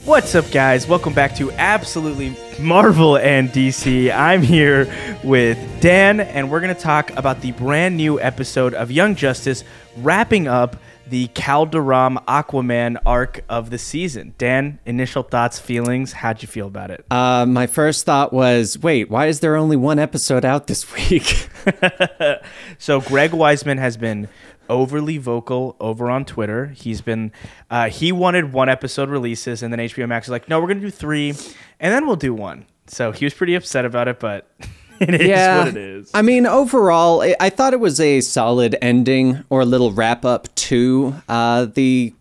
What's up, guys? Welcome back to Absolutely Marvel and DC. I'm here with Dan, and we're going to talk about the brand new episode of Young Justice, wrapping up the Calderon Aquaman arc of the season. Dan, initial thoughts, feelings, how'd you feel about it? My first thought was, wait, why is there only one episode out this week? So Greg Weisman has been overly vocal over on Twitter. He's been, he wanted one episode releases, and then HBO Max was like, no, we're going to do 3, and then we'll do 1. So he was pretty upset about it, but it is what it is. I mean, overall, I thought it was a solid ending or a little wrap up to the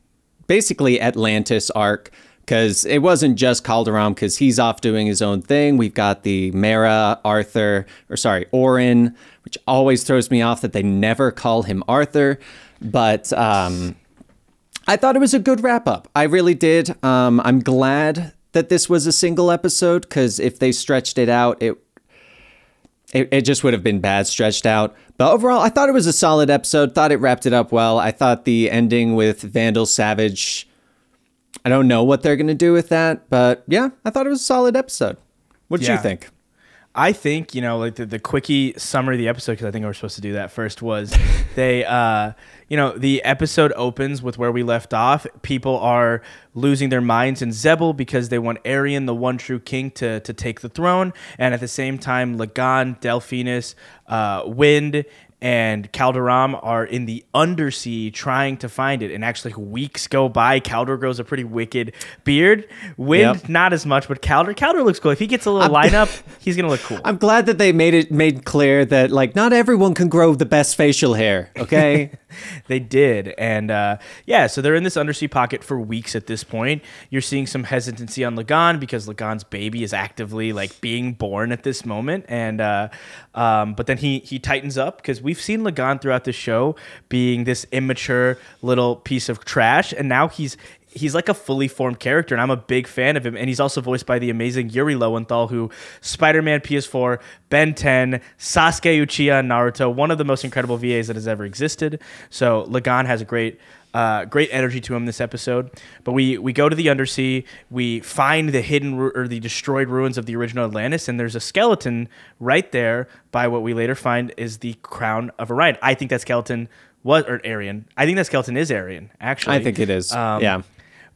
basically Atlantis arc, because it wasn't just Calderon, because he's off doing his own thing. We've got the Mara, Orin, which always throws me off that they never call him Arthur. But I thought it was a good wrap up. I really did. I'm glad that this was a single episode, because if they stretched it out, it just would have been bad stretched out. But overall, I thought it was a solid episode. Thought it wrapped it up well. I thought the ending with Vandal Savage, I don't know what they're going to do with that. But yeah, I thought it was a solid episode. What did you think? I think, you know, like the quickie summary of the episode, because I think we were supposed to do that first, was they, you know, the episode opens with where we left off. People are losing their minds in Zebel because they want Arian, the one true king, to take the throne. And at the same time, Lagan, Delphinus, Wind, and Calderon are in the undersea trying to find it. And actually weeks go by. Calder grows a pretty wicked beard. Wind, not as much, but Calder looks cool. If he gets a little lineup, he's going to look cool. I'm glad that they made clear that, like, not everyone can grow the best facial hair, okay? They did. And yeah, so they're in this undersea pocket for weeks at this point. You're seeing some hesitancy on Lagan because Lagan's baby is actively, like, being born at this moment. And but then he tightens up, because we've seen Lagan throughout the show being this immature little piece of trash, and now he's like a fully formed character, and I'm a big fan of him. And he's also voiced by the amazing Yuri Lowenthal, who Spider-Man PS4, Ben 10, Sasuke Uchiha, and Naruto, one of the most incredible VAs that has ever existed. So Lagan has a great energy to him this episode. But we go to the undersea, we find the hidden or the destroyed ruins of the original Atlantis, and there's a skeleton right there by what we later find is the crown of Orion. I think that skeleton Arian. I think that skeleton is Arian, actually. I think it is. Yeah.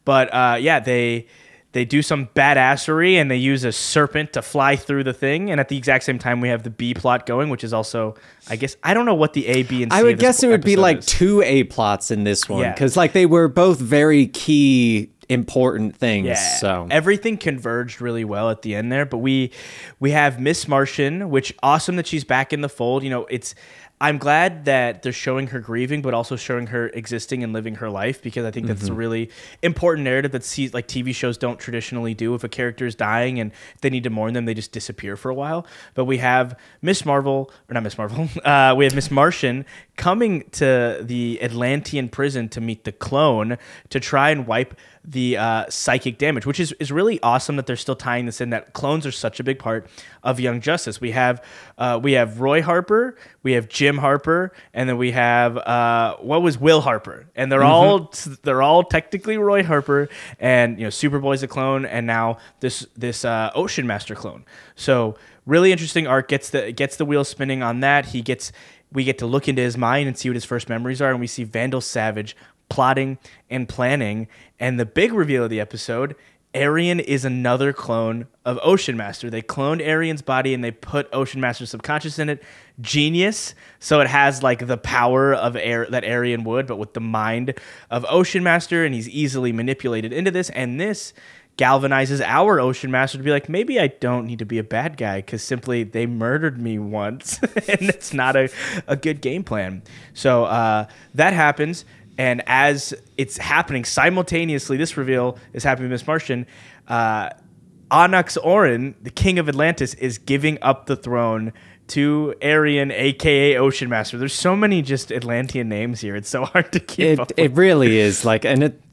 But yeah, they do some badassery, and they use a serpent to fly through the thing. And at the exact same time, we have the B plot going, which is also, I guess, I don't know what the A, B, and C I would guess it would be like is. 2 A plots in this one, because like they were both very key, important things. Yeah, so everything converged really well at the end there. But we have Miss Martian, which awesome that she's back in the fold. You know, I'm glad that they're showing her grieving, but also showing her existing and living her life, because I think that's a really important narrative that TV shows don't traditionally do. If a character is dying and they need to mourn them, they just disappear for a while. But we have we have Miss Martian coming to the Atlantean prison to meet the clone to try and wipe the psychic damage, which is really awesome that they're still tying this in, that clones are such a big part of Young Justice. We have Roy Harper, we have Jim Harper, and then we have Will Harper, and they're all technically Roy Harper, and you know, Superboy's a clone, and now this Ocean Master clone. So really interesting arc, gets the wheel spinning on that. We get to look into his mind and see what his first memories are, and we see Vandal Savage plotting and planning. And the big reveal of the episode, Arian is another clone of Ocean Master. They cloned Arian's body and they put Ocean Master's subconscious in it. Genius. So it has like the power of that Arian would, but with the mind of Ocean Master, and he's easily manipulated into this. And this galvanizes our Ocean Master to be like, maybe I don't need to be a bad guy, because simply they murdered me once and it's not a good game plan. So that happens. And as it's happening simultaneously, this reveal is happening with Miss Martian, Onyx Orin, the king of Atlantis, is giving up the throne to Arian, a.k.a. Ocean Master. There's so many just Atlantean names here. It's so hard to keep up. It really is.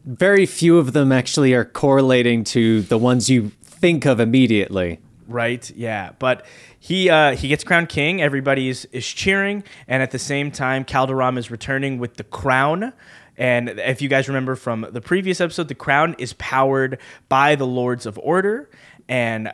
Very few of them actually are correlating to the ones you think of immediately. Right, yeah. But he gets crowned king. Everybody is cheering. And at the same time, Calderon is returning with the crown. And if you guys remember from the previous episode, the crown is powered by the Lords of Order. And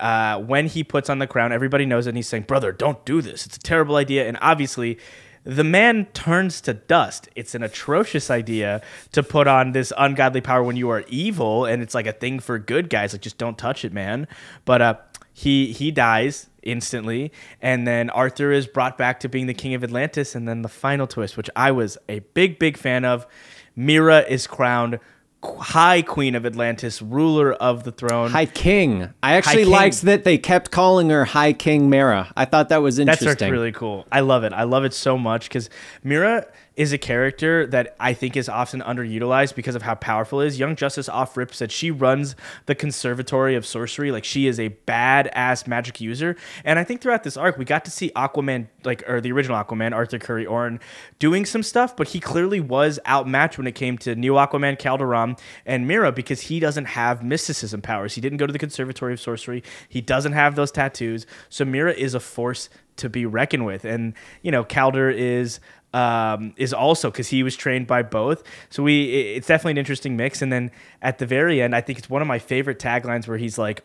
when he puts on the crown, everybody knows it. And he's saying, brother, don't do this. It's a terrible idea. And obviously, the man turns to dust. It's an atrocious idea to put on this ungodly power when you are evil. And it's like a thing for good guys. Like, just don't touch it, man. But he dies instantly. And then Arthur is brought back to being the king of Atlantis. And then the final twist, which I was a big, big fan of, Mira is crowned High Queen of Atlantis, ruler of the throne. High King. I actually liked that they kept calling her High King Mira. I thought that was interesting. That's really cool. I love it. I love it so much because Mira is a character that I think is often underutilized because of how powerful it is. Young Justice off rip said she runs the Conservatory of Sorcery. Like, she is a badass magic user. And I think throughout this arc, we got to see Aquaman, or the original Aquaman, Arthur Curry Oren, doing some stuff, but he clearly was outmatched when it came to Neo Aquaman, Calderon, and Mira because he doesn't have mysticism powers. He didn't go to the Conservatory of Sorcery. He doesn't have those tattoos. So Mira is a force to be reckoned with. And, Calder is also, because he was trained by both. So it's definitely an interesting mix. And then at the very end, I think it's one of my favorite taglines where he's like,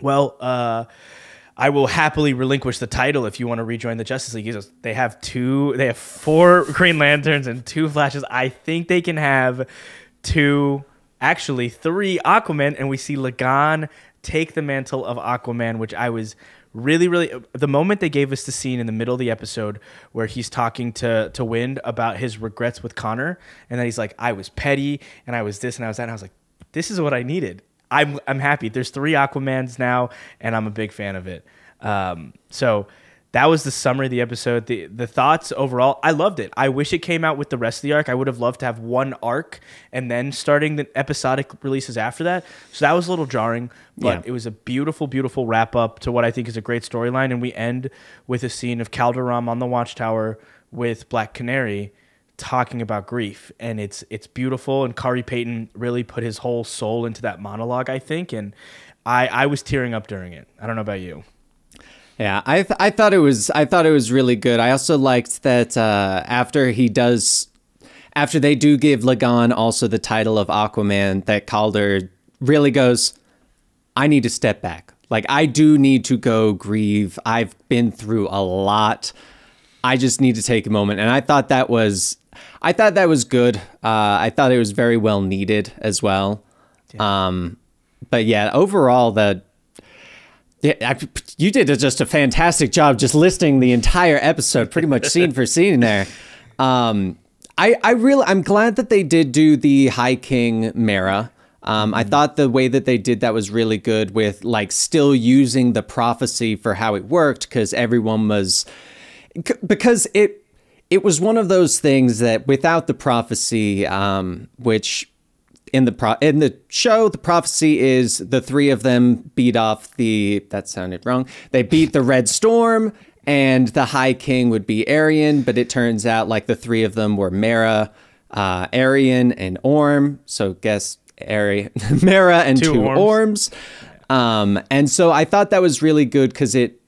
well, I will happily relinquish the title if you want to rejoin the Justice League. He goes, they have 4 Green Lanterns and 2 Flashes. I think they can have 3 Aquaman. And we see Lagan take the mantle of Aquaman, which I was really, really, the moment they gave us the scene in the middle of the episode where he's talking to Wind about his regrets with Connor, and then he's like, I was petty, and I was this, and I was that, and I was like, this is what I needed. I'm happy. There's 3 Aquamans now, and I'm a big fan of it. So that was the summary of the episode. The thoughts overall, I loved it. I wish it came out with the rest of the arc. I would have loved to have one arc and then starting the episodic releases after that. So that was a little jarring, but It was a beautiful, beautiful wrap up to what I think is a great storyline. And we end with a scene of Calderon on the Watchtower with Black Canary talking about grief. And it's beautiful. And Kari Payton really put his whole soul into that monologue, I think. And I was tearing up during it. I don't know about you. Yeah, I thought it was really good. I also liked that after they do give Lagan also the title of Aquaman, that Calder really goes, I need to step back. Like, I do need to go grieve. I've been through a lot. I just need to take a moment. And I thought that was good. I thought it was very well needed as well. Yeah. But yeah, overall, you did just a fantastic job just listing the entire episode, pretty much scene for scene there. I'm glad that they did do the High King Mara. I thought the way that they did that was really good with like still using the prophecy for how it worked, because it was one of those things that without the prophecy, which in the show, the prophecy is the 3 of them beat off that sounded wrong. They beat the Red Storm, and the High King would be Arian, but it turns out like the 3 of them were Mara, Arian, and Orm. So guess Mara and 2 Orms. And so I thought that was really good because it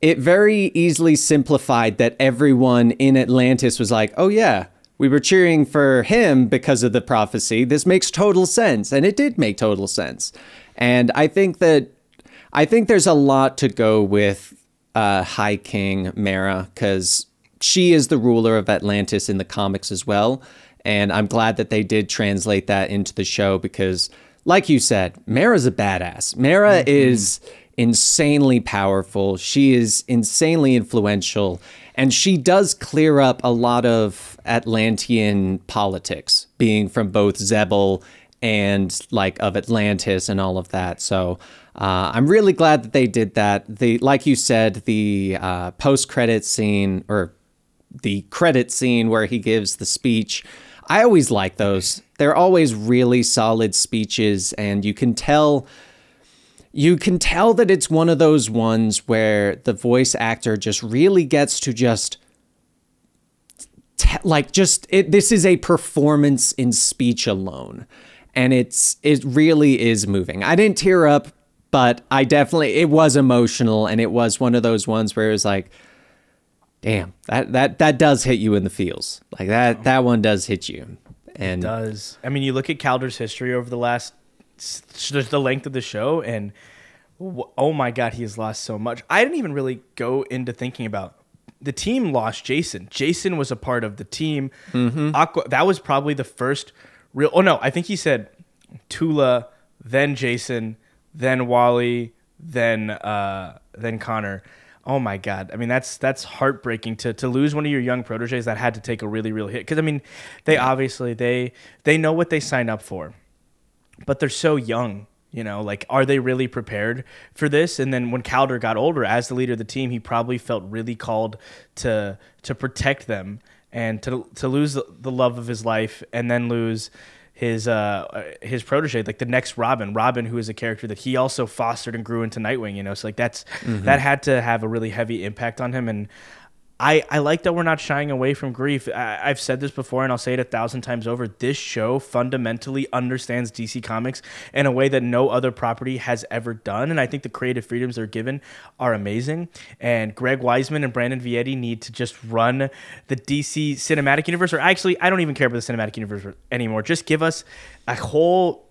very easily simplified that everyone in Atlantis was like, oh yeah, we were cheering for him because of the prophecy. This makes total sense. And it did make total sense. And I think there's a lot to go with High King Mara, because she is the ruler of Atlantis in the comics as well. And I'm glad that they did translate that into the show because, like you said, Mara's a badass. Mara is insanely powerful. She is insanely influential. And she does clear up a lot of Atlantean politics, being from both Zebel and like of Atlantis and all of that. So I'm really glad that they did that. Like you said, the post-credit scene or the credit scene where he gives the speech, I always like those. They're always really solid speeches, and you can tell that it's one of those ones where the voice actor just really gets to this is a performance in speech alone. And it really is moving. I didn't tear up, but it was emotional, and it was one of those ones where it was like, damn, that does hit you in the feels. Like that one does hit you. And does. I mean, you look at Calder's history over the length of the show, and oh my God, he has lost so much. I didn't even really go into thinking about the team lost Jason. Jason was a part of the team. That was probably the first real. Oh no, I think he said Tula, then Jason, then Wally, then Connor. Oh my God. I mean, that's heartbreaking to lose one of your young proteges that had to take a really real hit. Because I mean, they obviously they know what they signed up for, but they're so young. You know, like, are they really prepared for this? And then when Calder got older, as the leader of the team, he probably felt really called to protect them and to lose the love of his life and then lose his protege, like the next Robin, who is a character that he also fostered and grew into Nightwing. You know, so like that had to have a really heavy impact on him. And I like that we're not shying away from grief. I've said this before, and I'll say it 1,000 times over. This show fundamentally understands DC Comics in a way that no other property has ever done, and I think the creative freedoms they're given are amazing. And Greg Weisman and Brandon Vietti need to just run the DC cinematic universe, or actually, I don't even care about the cinematic universe anymore. Just give us a whole,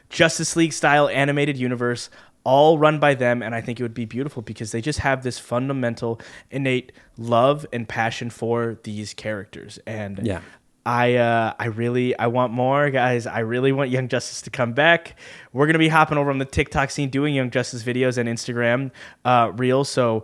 Justice League-style animated universe, all run by them, and I think it would be beautiful because they just have this fundamental, innate love and passion for these characters. And yeah, I want more, guys. I really want Young Justice to come back. We're gonna be hopping over on the TikTok scene, doing Young Justice videos and Instagram reels. So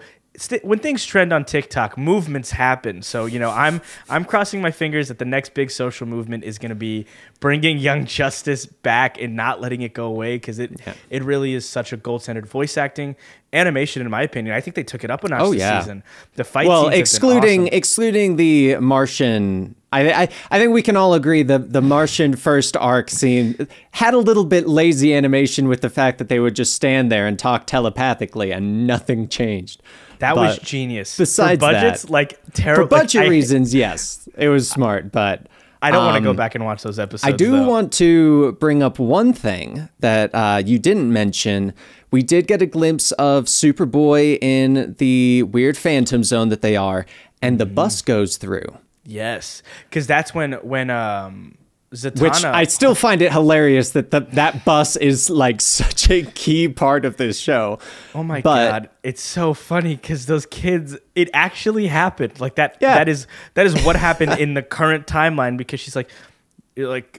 when things trend on TikTok, movements happen. So, I'm crossing my fingers that the next big social movement is going to be bringing Young Justice back and not letting it go away, because it really is such a gold standard. Voice acting, animation, in my opinion, I think they took it up a notch this season. The fight scenes excluding the Martian. I think we can all agree the Martian first arc scene had a little bit lazy animation with the fact that they would just stand there and talk telepathically and nothing changed. That was genius. Besides for budgets, terrible. For budget reasons, yes, it was smart, but I don't want to go back and watch those episodes. I do want to bring up one thing that you didn't mention. We did get a glimpse of Superboy in the weird phantom zone that they are, and the bus goes through. Yes, because that's when Zatanna... Which I still find it hilarious that that bus is like such a key part of this show. Oh my God. It's so funny because those kids, it actually happened. Like that. Yeah. That is what happened in the current timeline, because she's like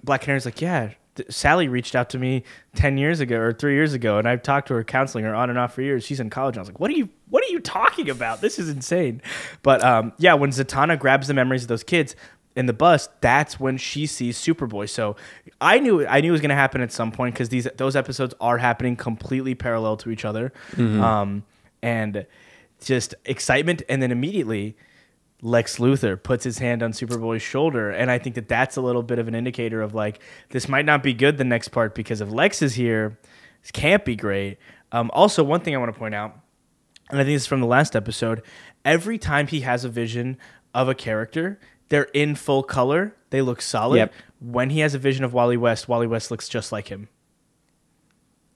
Black Canary's like, yeah, Sally reached out to me 10 years ago or 3 years ago, and I've talked to her, counseling her on and off for years. She's in college. And I was like, what are you talking about? This is insane. But when Zatanna grabs the memories of those kids in the bus, that's when she sees Superboy. So I knew it was going to happen at some point, because those episodes are happening completely parallel to each other. And just excitement, and then immediately Lex Luthor puts his hand on Superboy's shoulder, and I think that's a little bit of an indicator of like, this might not be good the next part, because if Lex is here, this can't be great. Also, one thing I want to point out, and I think this is from the last episode, every time he has a vision of a character, they're in full color. They look solid. Yep. When he has a vision of Wally West looks just like him.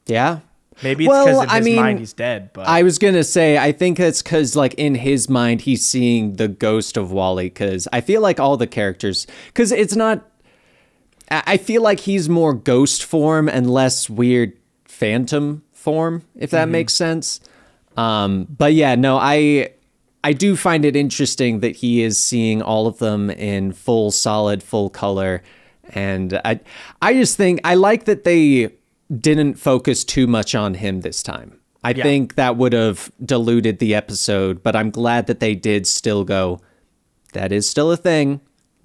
Yeah. Maybe it's because in his mind he's dead. But I was going to say, I think it's because like in his mind he's seeing the ghost of Wally, because I feel like all the characters, because it's not, I feel like he's more ghost form and less weird phantom form, if that makes sense. But yeah, no, I do find it interesting that he is seeing all of them in full color. And I just think I like that they didn't focus too much on him this time. I think that would have diluted the episode, but I'm glad that they did still go, that is still a thing.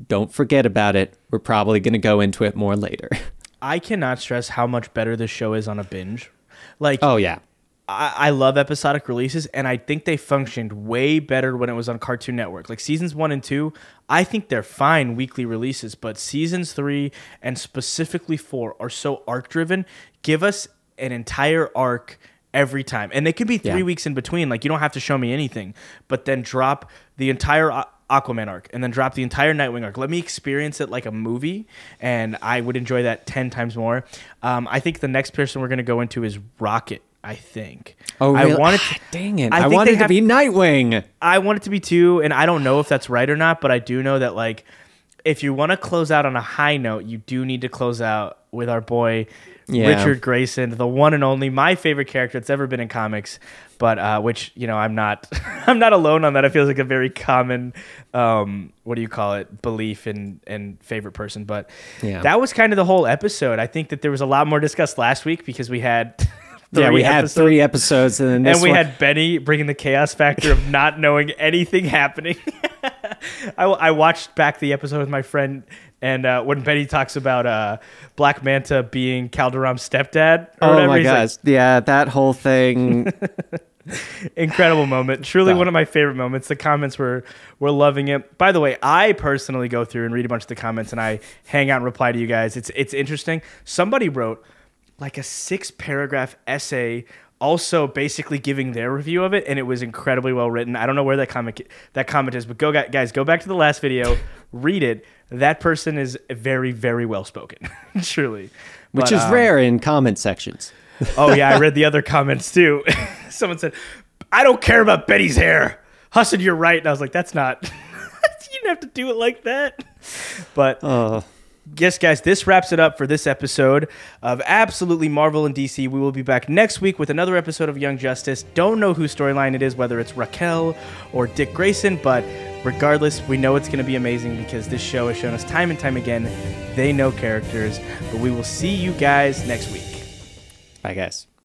Don't forget about it. We're probably going to go into it more later. I cannot stress how much better this show is on a binge. Like, oh yeah. I love episodic releases, and I think they functioned way better when it was on Cartoon Network. Like seasons 1 and 2, I think they're fine weekly releases, but seasons 3 and specifically 4 are so arc-driven. Give us an entire arc every time. And they could be 3 weeks in between. Like, you don't have to show me anything, but then drop the entire Aquaman arc and then drop the entire Nightwing arc. Let me experience it like a movie, and I would enjoy that 10 times more. I think the next person we're going to go into is Rocket. I think. Oh, really? Dang it. I want it to be Nightwing. I want it to be too, and I don't know if that's right or not, but I do know that, like, if you want to close out on a high note, you do need to close out with our boy Richard Grayson, the one and only, my favorite character that's ever been in comics. But which, you know, I'm not I'm not alone on that. It feels like a very common what do you call it, belief and favorite person. But that was kind of the whole episode. I think that there was a lot more discussed last week because we had had 3 episodes, and then we had Benny bringing the chaos factor of not knowing anything happening. I watched back the episode with my friend, and when Benny talks about Black Manta being Calderon's stepdad, or whatever, my gosh, like, that whole thing. Incredible moment. Truly one of my favorite moments. The comments were loving it. By the way, I personally go through and read a bunch of the comments, and I hang out and reply to you guys. It's interesting. Somebody wrote like a 6-paragraph essay also basically giving their review of it, and it was incredibly well written. I don't know where that comment is, but guys, go back to the last video, read it. That person is very, very well spoken, truly. Which is rare in comment sections. Oh yeah, I read the other comments too. Someone said, "I don't care about Betty's hair." Husson, you're right. And I was like, that's not, you didn't have to do it like that. But yes, guys, this wraps it up for this episode of Absolutely Marvel and DC. We will be back next week with another episode of Young Justice. Don't know whose storyline it is, whether it's Raquel or Dick Grayson, but regardless, we know it's going to be amazing because this show has shown us time and time again they know characters. But we will see you guys next week. Bye, guys.